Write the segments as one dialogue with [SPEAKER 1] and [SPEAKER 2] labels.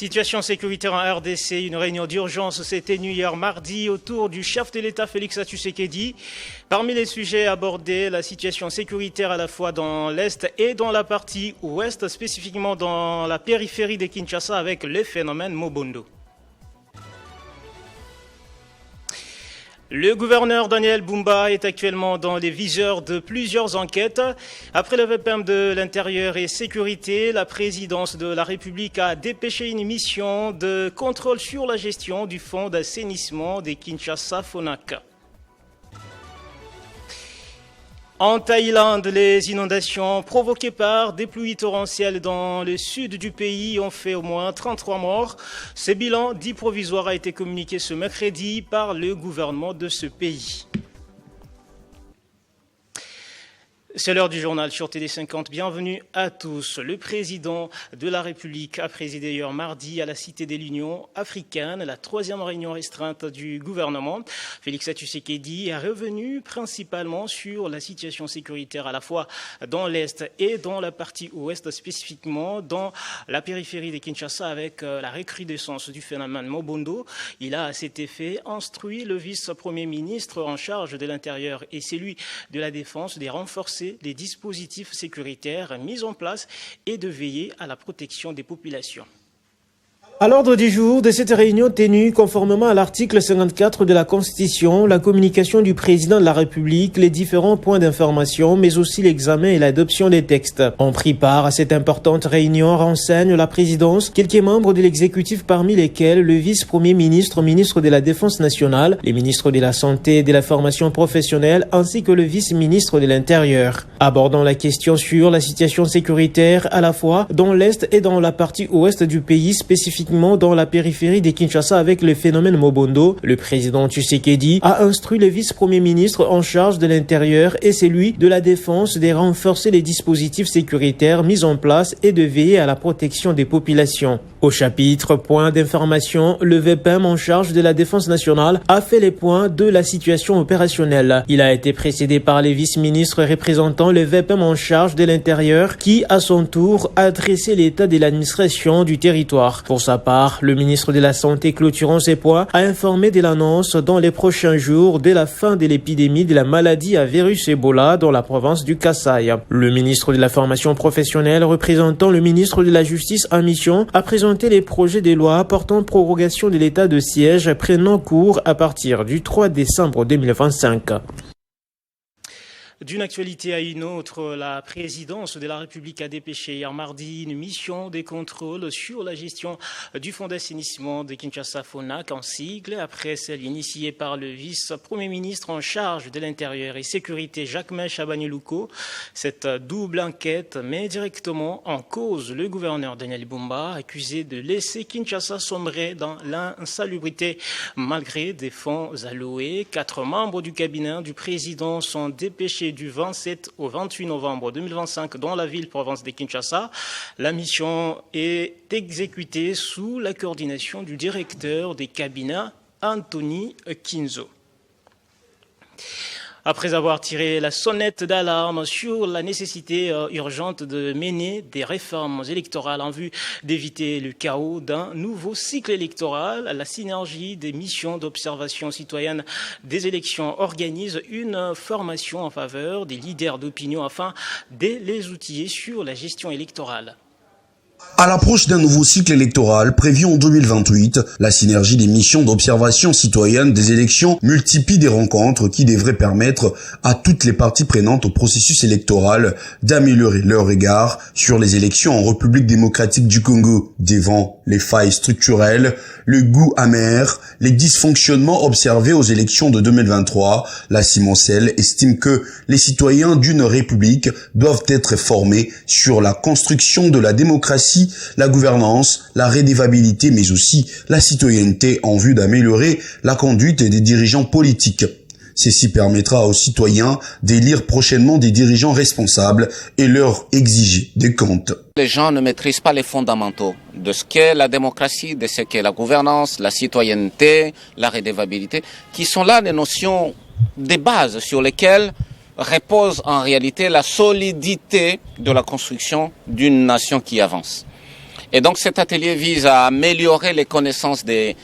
[SPEAKER 1] Situation sécuritaire en RDC, une réunion d'urgence s'est tenue hier mardi autour du chef de l'État Félix Tshisekedi. Parmi les sujets abordés, la situation sécuritaire à la fois dans l'Est et dans la partie Ouest, spécifiquement dans la périphérie de Kinshasa avec le phénomène Mobondo. Le gouverneur Daniel Bumba est actuellement dans les viseurs de plusieurs enquêtes. Après le VPM de l'Intérieur et Sécurité, la présidence de la République a dépêché une mission de contrôle sur la gestion du fonds d'assainissement des Kinshasa-Fonac. En Thaïlande, les inondations provoquées par des pluies torrentielles dans le sud du pays ont fait au moins 33 morts. Ce bilan dit provisoire a été communiqué ce mercredi par le gouvernement de ce pays. C'est l'heure du journal sur TD50. Bienvenue à tous. Le président de la République a présidé hier mardi à la Cité de l'Union africaine la 3e réunion restreinte du gouvernement. Félix Tshisekedi est revenu principalement sur la situation sécuritaire à la fois dans l'Est et dans la partie Ouest, spécifiquement dans la périphérie de Kinshasa avec la recrudescence du phénomène Mobondo. Il a à cet effet instruit le vice-premier ministre en charge de l'Intérieur et celui de la Défense de renforcer les dispositifs sécuritaires mis en place et de veiller à la protection des populations.
[SPEAKER 2] À l'ordre du jour de cette réunion tenue conformément à l'article 54 de la Constitution, la communication du président de la République, les différents points d'information, mais aussi l'examen et l'adoption des textes. On prit part à cette importante réunion, renseigne la présidence, quelques membres de l'exécutif parmi lesquels le vice-premier ministre, ministre de la Défense nationale, les ministres de la Santé et de la Formation professionnelle, ainsi que le vice-ministre de l'Intérieur. Abordant la question sur la situation sécuritaire à la fois dans l'Est et dans la partie Ouest du pays, spécifiquement dans la périphérie de Kinshasa avec le phénomène Mobondo, le président Tshisekedi a instruit le vice-premier ministre en charge de l'Intérieur et celui de la Défense de renforcer les dispositifs sécuritaires mis en place et de veiller à la protection des populations. Au chapitre point d'information, le VPM en charge de la Défense nationale a fait les points de la situation opérationnelle. Il a été précédé par les vice-ministres représentant le VPM en charge de l'Intérieur qui, à son tour, a dressé l'état de l'administration du territoire. Pour sa part, le ministre de la Santé clôturant ses points a informé de l'annonce dans les prochains jours de la fin de l'épidémie de la maladie à virus Ebola dans la province du Kasaï. Le ministre de la Formation professionnelle représentant le ministre de la Justice en mission a présenté les projets de loi portant prorogation de l'état de siège prenant cours à partir du 3 décembre 2025.
[SPEAKER 1] D'une actualité à une autre, la présidence de la République a dépêché hier mardi une mission de contrôle sur la gestion du fonds d'assainissement de Kinshasa-Fonac en sigle, après celle initiée par le vice-premier ministre en charge de l'Intérieur et Sécurité Jacquemain Chabani-Louko. Cette double enquête met directement en cause le gouverneur Daniel Bumba, accusé de laisser Kinshasa sombrer dans l'insalubrité malgré des fonds alloués. 4 membres du cabinet du président sont dépêchés du 27 au 28 novembre 2025 dans la ville-province de Kinshasa. La mission est exécutée sous la coordination du directeur des cabinets, Anthony Kinzo. Après avoir tiré la sonnette d'alarme sur la nécessité urgente de mener des réformes électorales en vue d'éviter le chaos d'un nouveau cycle électoral, la synergie des missions d'observation citoyenne des élections organise une formation en faveur des leaders d'opinion afin de les outiller sur la gestion électorale.
[SPEAKER 3] À l'approche d'un nouveau cycle électoral prévu en 2028, la synergie des missions d'observation citoyenne des élections multiplie des rencontres qui devraient permettre à toutes les parties prenantes au processus électoral d'améliorer leur regard sur les élections en République démocratique du Congo, devant les failles structurelles, le goût amer, les dysfonctionnements observés aux élections de 2023. La Cimoncel estime que les citoyens d'une république doivent être formés sur la construction de la démocratie, la gouvernance, la redevabilité, mais aussi la citoyenneté en vue d'améliorer la conduite des dirigeants politiques. Ceci permettra aux citoyens d'élire prochainement des dirigeants responsables et leur exiger des comptes.
[SPEAKER 4] Les gens ne maîtrisent pas les fondamentaux de ce qu'est la démocratie, de ce qu'est la gouvernance, la citoyenneté, la redevabilité, qui sont là des notions de base sur lesquelles repose en réalité la solidité de la construction d'une nation qui avance. Et donc cet atelier vise à améliorer les connaissances des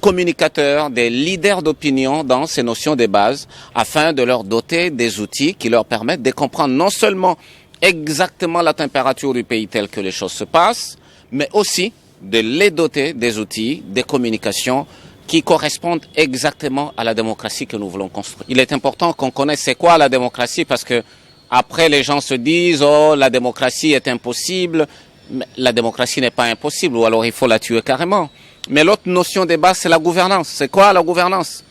[SPEAKER 4] communicateurs, des leaders d'opinion dans ces notions de base, afin de leur doter des outils qui leur permettent de comprendre non seulement exactement la température du pays tel que les choses se passent, mais aussi de les doter des outils, des communications qui correspondent exactement à la démocratie que nous voulons construire. Il est important qu'on connaisse c'est quoi la démocratie, parce que après les gens se disent « Oh, la démocratie est impossible ». Mais la démocratie n'est pas impossible, ou alors il faut la tuer carrément. Mais l'autre notion de base, c'est la gouvernance. C'est quoi la gouvernance?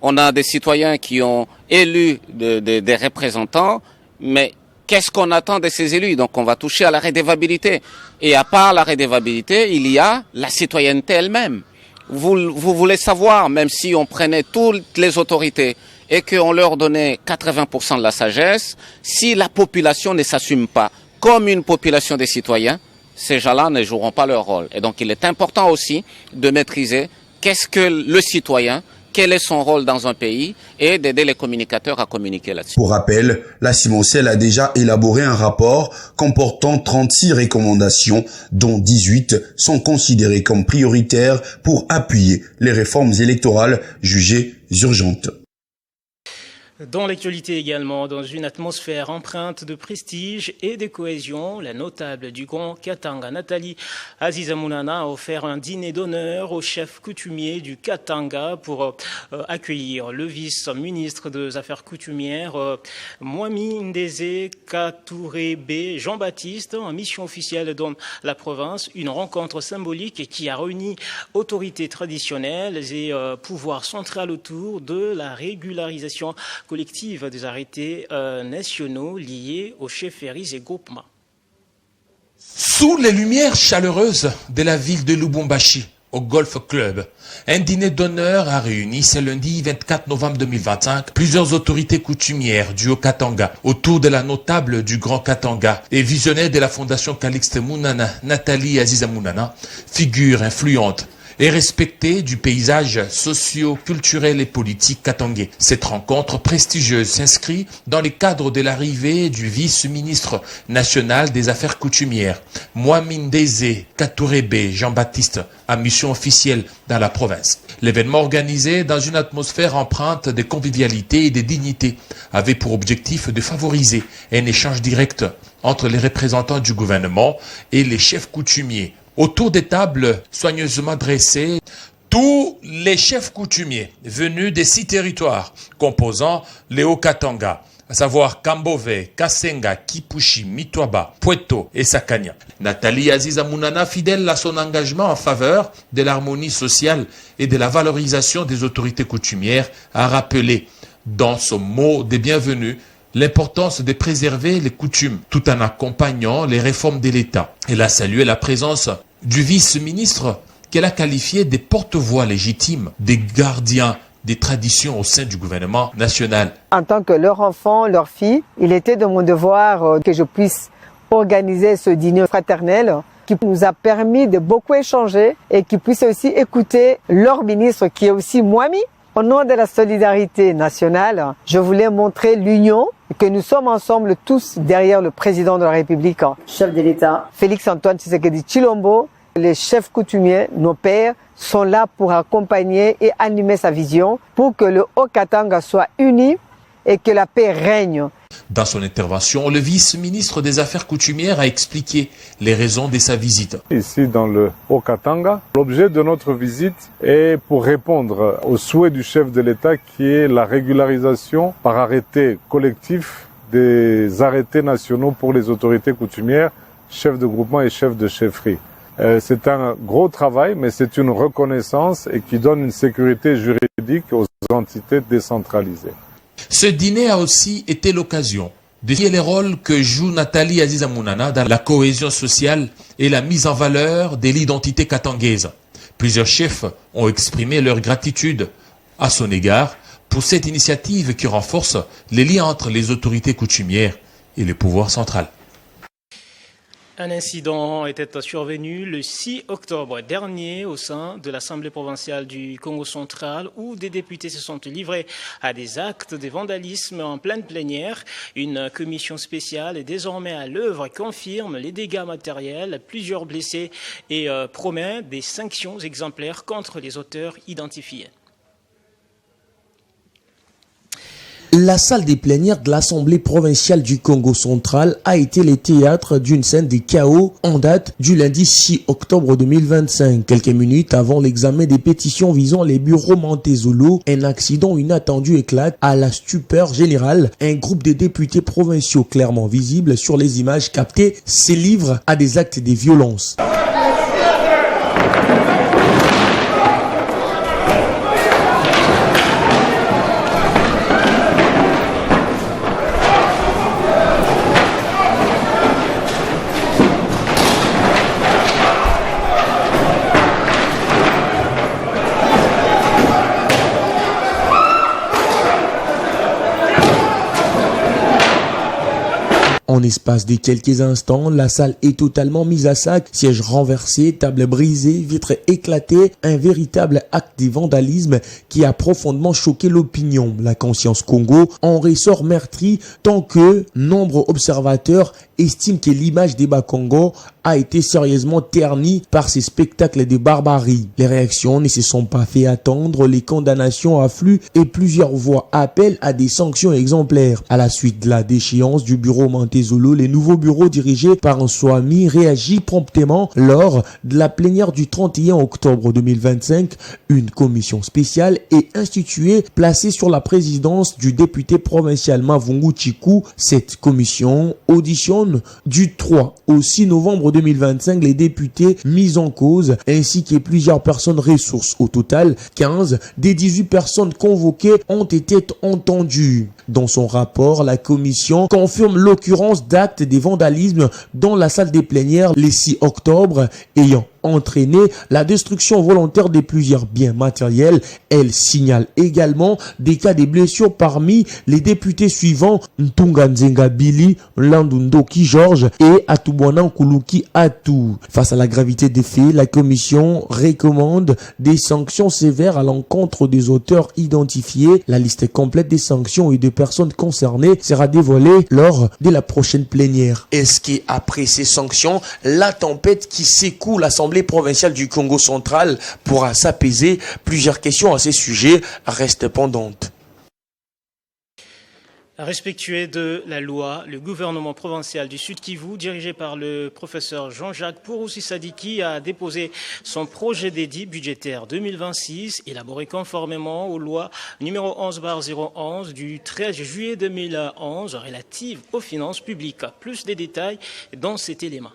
[SPEAKER 4] On a des citoyens qui ont élu des représentants, mais qu'est-ce qu'on attend de ces élus? Donc on va toucher à la redevabilité. Et à part la redevabilité, il y a la citoyenneté elle-même. Vous voulez savoir, même si on prenait toutes les autorités et qu'on leur donnait 80% de la sagesse, si la population ne s'assume pas comme une population des citoyens, ces gens-là ne joueront pas leur rôle. Et donc il est important aussi de maîtriser qu'est-ce que le citoyen, quel est son rôle dans un pays, et d'aider les communicateurs à communiquer là-dessus.
[SPEAKER 3] Pour rappel, la Cimoncel a déjà élaboré un rapport comportant 36 recommandations, dont 18 sont considérées comme prioritaires pour appuyer les réformes électorales jugées urgentes.
[SPEAKER 1] Dans l'actualité également, dans une atmosphère empreinte de prestige et de cohésion, la notable du Grand Katanga, Nathalie Azizamunana, a offert un dîner d'honneur au chef coutumier du Katanga pour accueillir le vice-ministre des Affaires coutumières, Mwami Ndeze Katourebe Jean-Baptiste, en mission officielle dans la province. Une rencontre symbolique qui a réuni autorités traditionnelles et pouvoir central autour de la régularisation collective des arrêtés nationaux liés aux chefferies et groupements.
[SPEAKER 5] Sous les lumières chaleureuses de la ville de Lubumbashi, au Golf Club, un dîner d'honneur a réuni ce lundi 24 novembre 2025 plusieurs autorités coutumières du Haut-Katanga autour de la notable du Grand Katanga et visionnaire de la Fondation Calixte Munana, Nathalie Azizamunana, figure influente et respectée du paysage socio-culturel et politique katangais. Cette rencontre prestigieuse s'inscrit dans le cadre de l'arrivée du vice-ministre national des Affaires coutumières, Mwami Ndeze Katourebe Jean-Baptiste, à mission officielle dans la province. L'événement organisé dans une atmosphère empreinte de convivialité et de dignité avait pour objectif de favoriser un échange direct entre les représentants du gouvernement et les chefs coutumiers. Autour des tables soigneusement dressées, tous les chefs coutumiers venus des 6 territoires composant le Haut-Katanga, à savoir Kambove, Kasenga, Kipushi, Mitwaba, Pweto et Sakanya. Nathalie Azizamunana, fidèle à son engagement en faveur de l'harmonie sociale et de la valorisation des autorités coutumières, a rappelé dans son mot de bienvenue l'importance de préserver les coutumes tout en accompagnant les réformes de l'État. Elle a salué la présence du vice-ministre qu'elle a qualifié de porte-voix légitime, des gardiens des traditions au sein du gouvernement national.
[SPEAKER 6] En tant que leur enfant, leur fille, il était de mon devoir que je puisse organiser ce dîner fraternel qui nous a permis de beaucoup échanger et qui puisse aussi écouter leur ministre qui est aussi Mwami. Au nom de la solidarité nationale, je voulais montrer l'union et que nous sommes ensemble tous derrière le président de la République, chef de l'État, Félix-Antoine Tshisekedi Tshilombo. Les chefs coutumiers, nos pères, sont là pour accompagner et animer sa vision pour que le Haut-Katanga soit uni et que la paix règne.
[SPEAKER 5] Dans son intervention, le vice-ministre des Affaires coutumières a expliqué les raisons de sa visite.
[SPEAKER 7] Ici dans le Haut-Katanga, l'objet de notre visite est pour répondre au souhait du chef de l'État qui est la régularisation par arrêté collectif des arrêtés nationaux pour les autorités coutumières, chefs de groupement et chefs de chefferie. C'est un gros travail, mais c'est une reconnaissance et qui donne une sécurité juridique aux entités décentralisées.
[SPEAKER 5] Ce dîner a aussi été l'occasion de voir les rôles que joue Nathalie Azizamunana dans la cohésion sociale et la mise en valeur de l'identité katangaise. Plusieurs chefs ont exprimé leur gratitude à son égard pour cette initiative qui renforce les liens entre les autorités coutumières et le pouvoir central.
[SPEAKER 1] Un incident était survenu le 6 octobre dernier au sein de l'Assemblée provinciale du Congo central où des députés se sont livrés à des actes de vandalisme en pleine plénière. Une commission spéciale est désormais à l'œuvre et confirme les dégâts matériels, plusieurs blessés et promet des sanctions exemplaires contre les auteurs identifiés.
[SPEAKER 8] La salle des plénières de l'Assemblée provinciale du Congo central a été le théâtre d'une scène de chaos en date du lundi 6 octobre 2025. Quelques minutes avant l'examen des pétitions visant les bureaux Montezolo, un accident inattendu éclate à la stupeur générale. Un groupe de députés provinciaux clairement visibles sur les images captées se livre à des actes de violence. En espace de quelques instants, la salle est totalement mise à sac, sièges renversés, tables brisées, vitres éclatées, un véritable acte de vandalisme qui a profondément choqué l'opinion. La conscience Congo en ressort meurtrie tant que nombreux observateurs estiment que l'image des Bas-Congo a été sérieusement ternie par ces spectacles de barbarie. Les réactions ne se sont pas fait attendre, les condamnations affluent et plusieurs voix appellent à des sanctions exemplaires. À la suite de la déchéance du bureau Montezolo, les nouveaux bureaux dirigés par un Swami réagit promptement lors de la plénière du 31 octobre 2025. Une commission spéciale est instituée, placée sur la présidence du député provincial Mavungu Chiku. Cette commission auditionne du 3 au 6 novembre 2025 les députés mis en cause ainsi que plusieurs personnes ressources. Au total, 15 des 18 personnes convoquées ont été entendues. Dans son rapport, la commission confirme l'occurrence d'actes de vandalisme dans la salle des plénières le 6 octobre ayant entraîné la destruction volontaire de plusieurs biens matériels. Elle signale également des cas de blessures parmi les députés suivants: Ntunga Nzenga Billy, Landundoki Georges et Atubwana Nkuluki Atou. Face à la gravité des faits, la commission recommande des sanctions sévères à l'encontre des auteurs identifiés. La liste complète des sanctions et des personnes concernées sera dévoilée lors de la prochaine plénière. Est-ce qu'après ces sanctions, la tempête qui secoue l'Assemblée provinciale du Congo central pourra s'apaiser? Plusieurs questions à ces sujets restent pendantes.
[SPEAKER 1] Respectueux de la loi, le gouvernement provincial du Sud Kivu, dirigé par le professeur Jean-Jacques Pouroussi Sadiki, a déposé son projet d'édit budgétaire 2026, élaboré conformément aux lois numéro 11/011 du 13 juillet 2011 relative aux finances publiques. Plus de détails dans cet élément.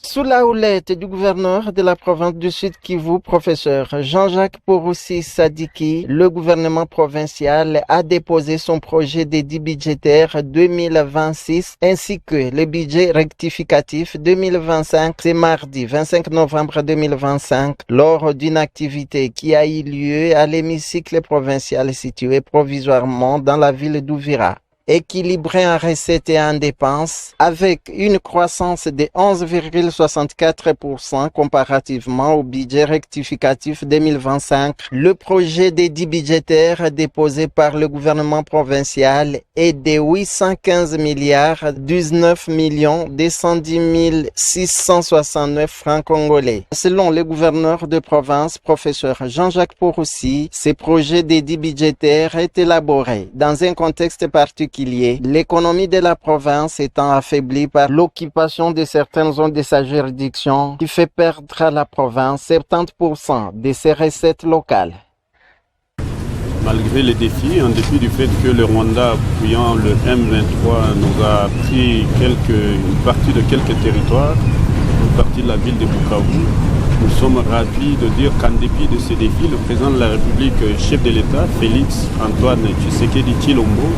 [SPEAKER 9] Sous la houlette du gouverneur de la province du Sud Kivu, professeur Jean-Jacques Pouroussi Sadiki, le gouvernement provincial a déposé son projet d'édit budgétaire 2026 ainsi que le budget rectificatif 2025 ce mardi 25 novembre 2025 lors d'une activité qui a eu lieu à l'hémicycle provincial situé provisoirement dans la ville d'Uvira. Équilibré en recettes et en dépenses, avec une croissance de 11,64% comparativement au budget rectificatif 2025. Le projet d'édit budgétaire déposé par le gouvernement provincial est de 815 milliards 19 210 669 francs congolais. Selon le gouverneur de province, professeur Jean-Jacques Pouroussi, ce projet d'édit budgétaire est élaboré dans un contexte particulier. L'économie de la province étant affaiblie par l'occupation de certaines zones de sa juridiction qui fait perdre à la province 70% de ses recettes locales.
[SPEAKER 10] Malgré les défis, en dépit du fait que le Rwanda, appuyant le M23, nous a pris une partie de quelques territoires, une partie de la ville de Bukavu, nous sommes ravis de dire qu'en dépit de ces défis, le président de la République, chef de l'État, Félix Antoine Tshisekedi Tshilombo,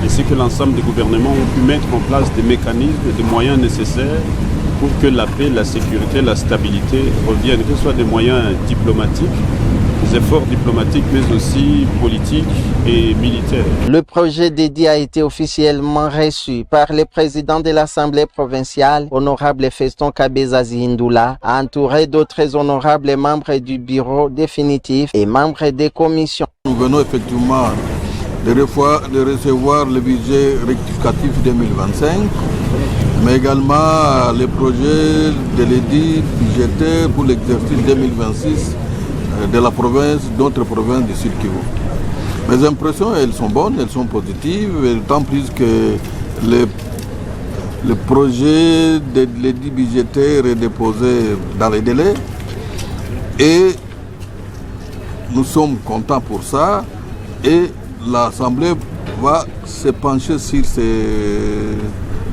[SPEAKER 10] ainsi que l'ensemble des gouvernements ont pu mettre en place des mécanismes, des moyens nécessaires pour que la paix, la sécurité, la stabilité reviennent, que ce soit des moyens diplomatiques, efforts diplomatiques, mais aussi politiques et militaires.
[SPEAKER 9] Le projet dédié a été officiellement reçu par le président de l'Assemblée provinciale, honorable Feston Kabezazi Ndoula, entouré d'autres honorables membres du bureau définitif et membres des commissions.
[SPEAKER 11] Nous venons effectivement de recevoir le budget rectificatif 2025, mais également les projets de l'édit budgétaire pour l'exercice 2026 de la province, d'autres provinces du Sud Kivu. Mes impressions, elles sont bonnes, elles sont positives, d'autant plus que le projet de l'édit budgétaire est déposé dans les délais et nous sommes contents pour ça et l'Assemblée va se pencher sur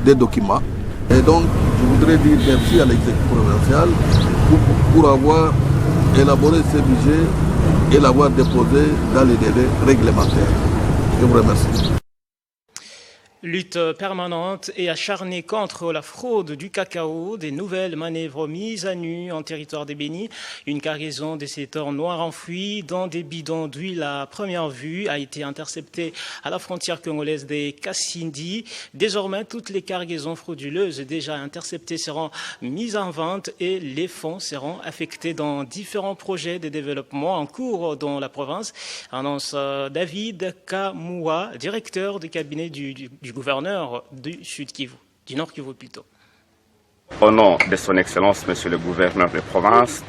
[SPEAKER 11] des documents. Et donc, je voudrais dire merci à l'exécutif provincial pour avoir élaboré ce budget et l'avoir déposé dans les délais réglementaires. Je vous remercie.
[SPEAKER 1] Lutte permanente et acharnée contre la fraude du cacao, des nouvelles manœuvres mises à nu en territoire des Béni. Une cargaison de cet or noir enfoui dans des bidons d'huile à première vue a été interceptée à la frontière congolaise des Kassindi. Désormais, toutes les cargaisons frauduleuses déjà interceptées seront mises en vente et les fonds seront affectés dans différents projets de développement en cours dans la province, annonce David Kamoua, directeur du cabinet du gouverneur du Sud Kivu, du Nord Kivu plutôt.
[SPEAKER 12] Au nom de son Excellence, Monsieur le gouverneur de province,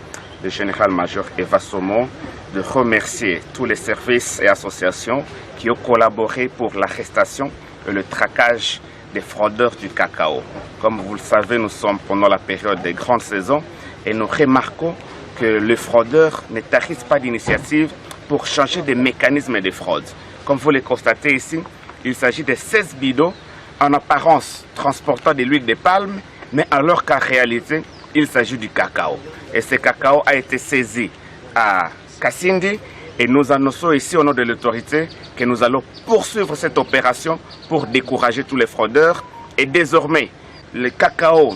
[SPEAKER 12] le général-major Eva Somo, de remercier tous les services et associations qui ont collaboré pour l'arrestation et le traquage des fraudeurs du cacao. Comme vous le savez, nous sommes pendant la période des grandes saisons et nous remarquons que les fraudeurs ne tarissent pas d'initiative pour changer des mécanismes de fraude. Comme vous le constatez ici, il s'agit de 16 bidons en apparence transportant de l'huile de palme, mais alors qu'en réalité, il s'agit du cacao. Et ce cacao a été saisi à Kassindi et nous annonçons ici au nom de l'autorité que nous allons poursuivre cette opération pour décourager tous les fraudeurs. Et désormais, le cacao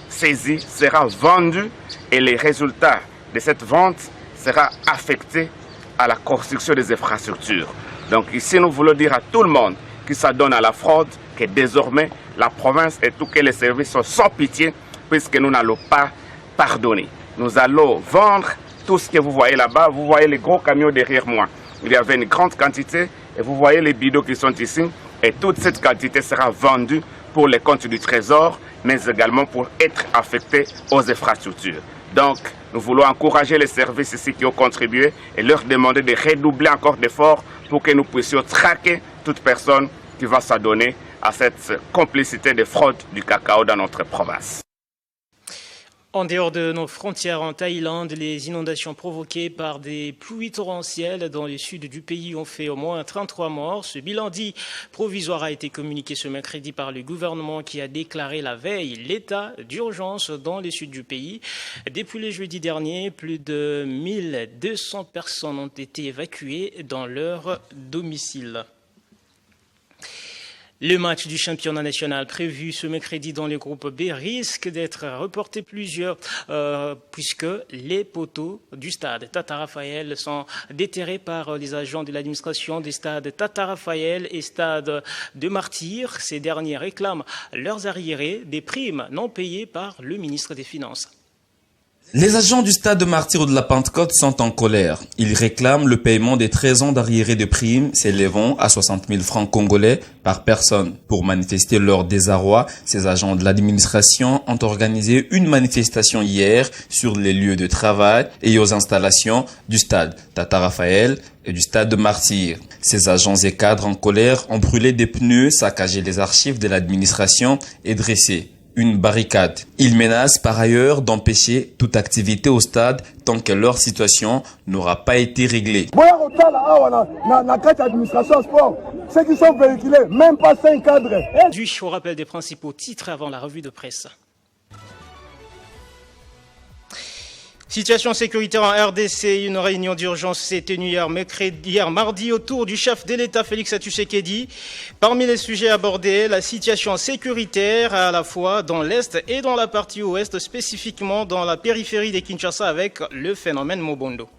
[SPEAKER 12] saisi sera vendu et les résultats de cette vente seront affectés à la construction des infrastructures. Donc ici, nous voulons dire à tout le monde qui s'adonne à la fraude que désormais, la province et tous les services sont sans pitié puisque nous n'allons pas pardonner. Nous allons vendre tout ce que vous voyez là-bas. Vous voyez les gros camions derrière moi. Il y avait une grande quantité et vous voyez les bidons qui sont ici. Et toute cette quantité sera vendue pour les comptes du Trésor, mais également pour être affectée aux infrastructures. Donc, nous voulons encourager les services ici qui ont contribué et leur demander de redoubler encore d'efforts pour que nous puissions traquer toute personne qui va s'adonner à cette complicité de fraude du cacao dans notre province.
[SPEAKER 1] En dehors de nos frontières en Thaïlande, les inondations provoquées par des pluies torrentielles dans le sud du pays ont fait au moins 33 morts. Ce bilan dit provisoire a été communiqué ce mercredi par le gouvernement qui a déclaré la veille l'état d'urgence dans le sud du pays. Depuis le jeudi dernier, plus de 1200 personnes ont été évacuées dans leur domicile. Le match du championnat national prévu ce mercredi dans le groupe B risque d'être reporté puisque les poteaux du stade Tata Raphaël sont déterrés par les agents de l'administration des stades Tata Raphaël et stade de Martyrs. Ces derniers réclament leurs arriérés des primes non payées par le ministre des Finances.
[SPEAKER 13] Les agents du stade de Martyrs de la Pentecôte sont en colère. Ils réclament le paiement des 13 ans d'arriérés de primes s'élevant à 60 000 francs congolais par personne. Pour manifester leur désarroi, ces agents de l'administration ont organisé une manifestation hier sur les lieux de travail et aux installations du stade Tata Raphaël et du stade de Martyrs. Ces agents et cadres en colère ont brûlé des pneus, saccagé les archives de l'administration et dressé une barricade. Ils menacent par ailleurs d'empêcher toute activité au stade tant que leur situation n'aura pas été réglée.
[SPEAKER 14] Ceux qui sont véhiculés, même pas 5 cadres.
[SPEAKER 1] Au rappel des principaux titres avant la revue de presse. Situation sécuritaire en RDC, une réunion d'urgence s'est tenue hier mardi autour du chef de l'État Félix Tshisekedi. Parmi les sujets abordés, la situation sécuritaire à la fois dans l'Est et dans la partie Ouest, spécifiquement dans la périphérie de Kinshasa avec le phénomène Mobondo.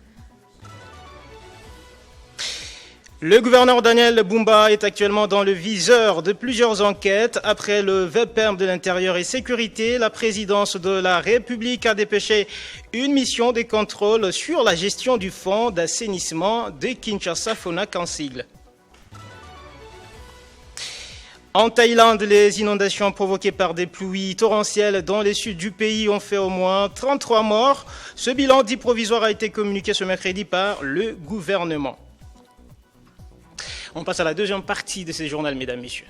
[SPEAKER 1] Le gouverneur Daniel Bumba est actuellement dans le viseur de plusieurs enquêtes. Après le VPM de l'Intérieur et Sécurité, la présidence de la République a dépêché une mission de contrôle sur la gestion du fonds d'assainissement de Kinshasa, FONAC en sigle. En Thaïlande, les inondations provoquées par des pluies torrentielles dans les sud du pays ont fait au moins 33 morts. Ce bilan dit provisoire a été communiqué ce mercredi par le gouvernement. On passe à la deuxième partie de ce journal, mesdames, messieurs.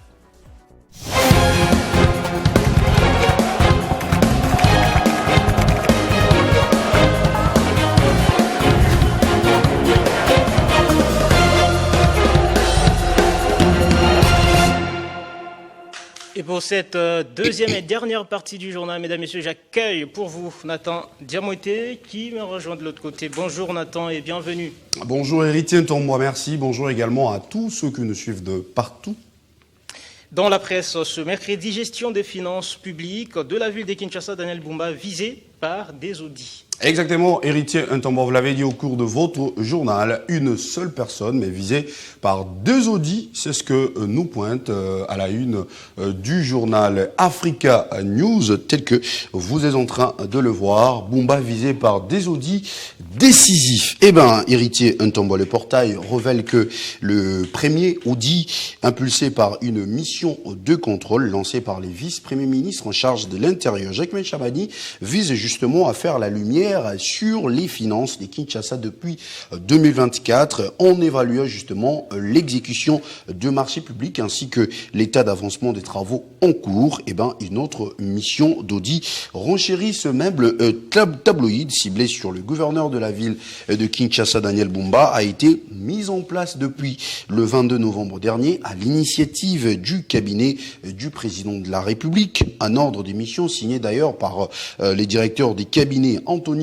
[SPEAKER 1] Et pour cette deuxième et dernière partie du journal, mesdames, messieurs, j'accueille pour vous Nathan Diamoté qui me rejoint de l'autre côté. Bonjour Nathan et bienvenue.
[SPEAKER 15] Bonjour Héritier Ntomboa, merci. Bonjour également à tous ceux qui nous suivent de partout.
[SPEAKER 1] Dans la presse, ce mercredi, gestion des finances publiques de la ville de Kinshasa, Daniel Bumba, visé par des audits.
[SPEAKER 15] Exactement, Héritier Ntomboa, vous l'avez dit au cours de votre journal, une seule personne, mais visée par deux audits. C'est ce que nous pointe à la une du journal Africa News, tel que vous êtes en train de le voir. Bumba visé par des audits décisifs. Eh bien, Héritier Ntomboa, le portail révèle que le premier audit, impulsé par une mission de contrôle lancée par les vice-premiers ministres en charge de l'Intérieur, Jacques Chabani, vise justement à faire la lumière sur les finances de Kinshasa depuis 2024 en évaluant justement l'exécution de marchés publics ainsi que l'état d'avancement des travaux en cours. Et ben, une autre mission d'audit renchérit ce même tabloïd ciblé sur le gouverneur de la ville de Kinshasa, Daniel Bumba, a été mise en place depuis le 22 novembre dernier à l'initiative du cabinet du président de la République. Un ordre de mission signé d'ailleurs par les directeurs des cabinets Anthony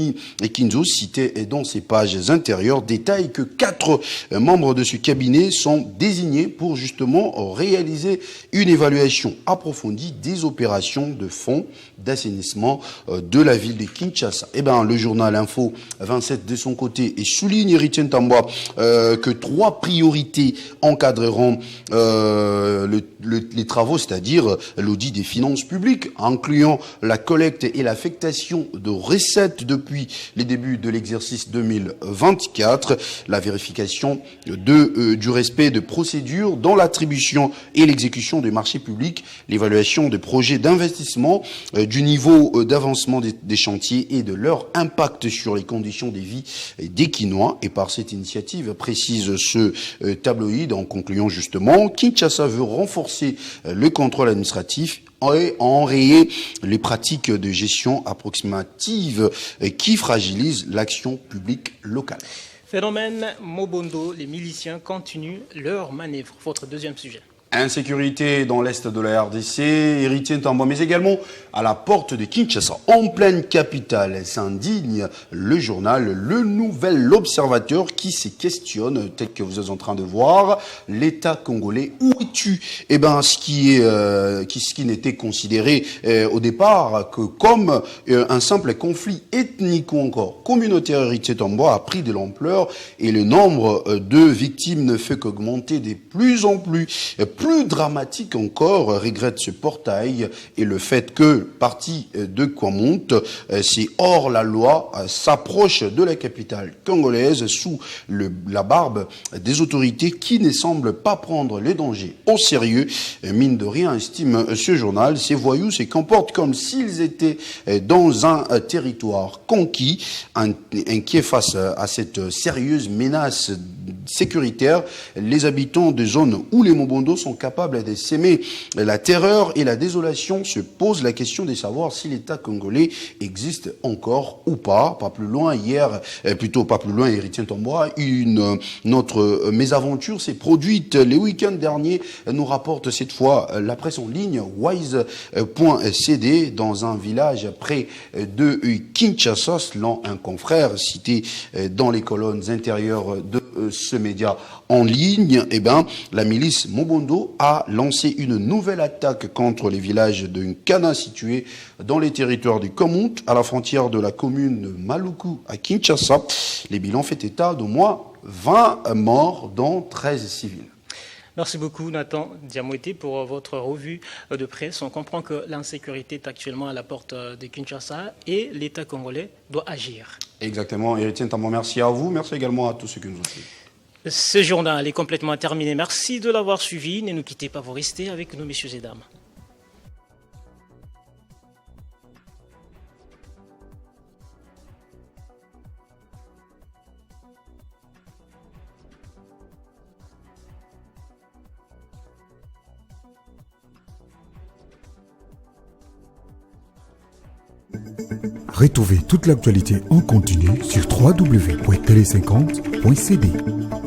[SPEAKER 15] Kinzo, cité dans ses pages intérieures, détaille que 4 membres de ce cabinet sont désignés pour justement réaliser une évaluation approfondie des opérations de fonds d'assainissement de la ville de Kinshasa. Eh ben, le journal Info 27 de son côté et souligne, Héritier Ntomboa, que 3 priorités encadreront les travaux, c'est-à-dire l'audit des finances publiques, incluant la collecte et l'affectation de recettes depuis les débuts de l'exercice 2024, la vérification du respect de procédures dans l'attribution et l'exécution des marchés publics, l'évaluation des projets d'investissement, du niveau d'avancement des chantiers et de leur impact sur les conditions de vie des Kinois. Et par cette initiative, précise ce tabloïd, en concluant justement, Kinshasa veut renforcer le contrôle administratif et enrayer les pratiques de gestion approximative qui fragilisent l'action publique locale.
[SPEAKER 1] Phénomène Mobondo, les miliciens continuent leur manœuvre. Votre deuxième sujet.
[SPEAKER 15] Insécurité dans l'est de la RDC, Héritier Ntomboa, mais également à la porte de Kinshasa, en pleine capitale, s'indigne le journal Le Nouvel Observateur qui se questionne, tel que vous êtes en train de voir, l'État congolais, où es-tu? Eh ben, ce qui n'était considéré au départ que comme un simple conflit ethnique ou encore communautaire, Héritier Ntomboa, a pris de l'ampleur et le nombre de victimes ne fait qu'augmenter de plus en plus. Plus dramatique encore, regrette ce portail, et le fait que parti de Kwamont, c'est hors la loi, s'approche de la capitale congolaise sous la barbe des autorités qui ne semblent pas prendre les dangers au sérieux. Mine de rien, estime ce journal, ces voyous se comportent comme s'ils étaient dans un territoire conquis. Inquiets face à cette sérieuse menace sécuritaire, les habitants de zones où les Mobondo sont capables de s'aimer la terreur et la désolation se posent la question de savoir si l'État congolais existe encore ou pas. Pas plus loin, Héritier Ntomboa, notre mésaventure s'est produite le week-end dernier, nous rapporte cette fois la presse en ligne wise.cd dans un village près de Kinshasa, selon un confrère cité dans les colonnes intérieures de ce média en ligne. Eh ben, la milice Mobondo a lancé une nouvelle attaque contre les villages de Nkana situés dans les territoires du Kwamont, à la frontière de la commune de Maluku à Kinshasa. Les bilans fait état d'au moins 20 morts, dont 13 civils.
[SPEAKER 1] Merci beaucoup Nathan Diamoueté pour votre revue de presse. On comprend que l'insécurité est actuellement à la porte de Kinshasa et l'État congolais doit agir.
[SPEAKER 15] Exactement. Héritier Ntambo, merci à vous. Merci également à tous ceux qui nous ont suivis.
[SPEAKER 1] Ce journal est complètement terminé. Merci de l'avoir suivi. Ne nous quittez pas, vous restez avec nous, messieurs et dames.
[SPEAKER 16] Retrouvez toute l'actualité en continu sur www.tele50.cd.